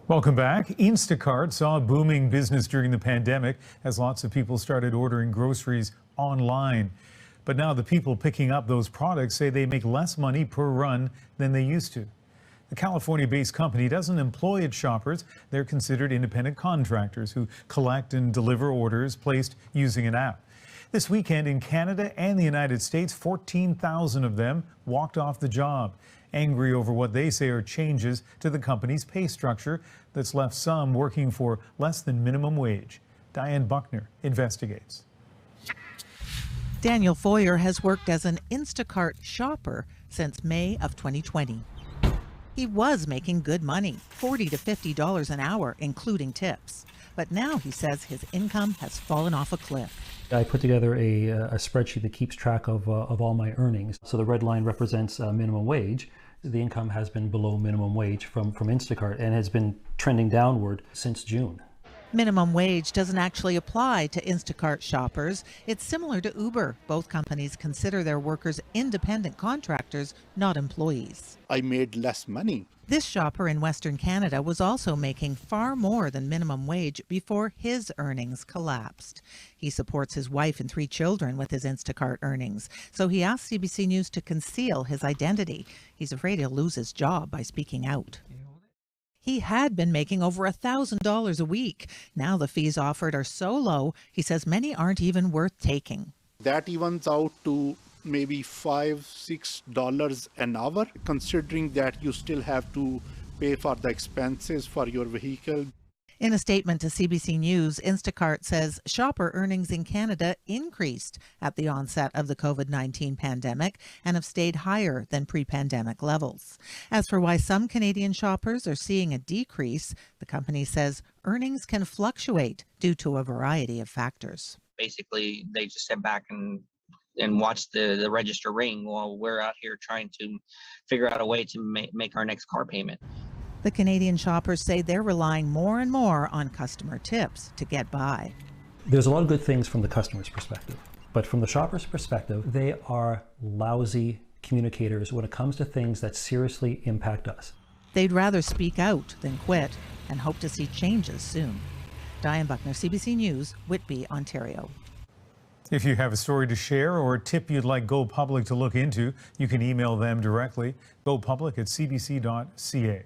Welcome back. Instacart saw a booming business during the pandemic as lots of people started ordering groceries online. But now the people picking up those products say they make less money per run than they used to. The California-based company doesn't employ its shoppers. They're considered independent contractors who collect and deliver orders placed using an app. This weekend in Canada and the United States, 14,000 of them walked off the job, angry over what they say are changes to the company's pay structure that's left some working for less than minimum wage. Diane Buckner investigates. Daniel Foyer has worked as an Instacart shopper since May of 2020. He was making good money, $40 to $50 an hour, including tips. But now he says his income has fallen off a cliff. I put together a spreadsheet that keeps track of all my earnings. So the red line represents minimum wage. The income has been below minimum wage from Instacart and has been trending downward since June. Minimum wage doesn't actually apply to Instacart shoppers. It's similar to Uber. Both companies consider their workers independent contractors, not employees. I made less money. This shopper in Western Canada was also making far more than minimum wage before his earnings collapsed. He supports his wife and 3 children with his Instacart earnings, so he asked CBC News to conceal his identity. He's afraid he'll lose his job by speaking out. He had been making over $1,000 a week. Now the fees offered are so low, he says many aren't even worth taking. That evens out to maybe $5-6 an hour, considering that you still have to pay for the expenses for your vehicle. In a statement to CBC News, Instacart says shopper earnings in Canada increased at the onset of the COVID-19 pandemic and have stayed higher than pre-pandemic levels. As for why some Canadian shoppers are seeing a decrease, the company says earnings can fluctuate due to a variety of factors. Basically, they just sit back and watch the register ring while we're out here trying to figure out a way to make our next car payment. The Canadian shoppers say they're relying more and more on customer tips to get by. There's a lot of good things from the customer's perspective, but from the shopper's perspective, they are lousy communicators when it comes to things that seriously impact us. They'd rather speak out than quit and hope to see changes soon. Diane Buckner, CBC News, Whitby, Ontario. If you have a story to share or a tip you'd like Go Public to look into, you can email them directly, gopublic@cbc.ca.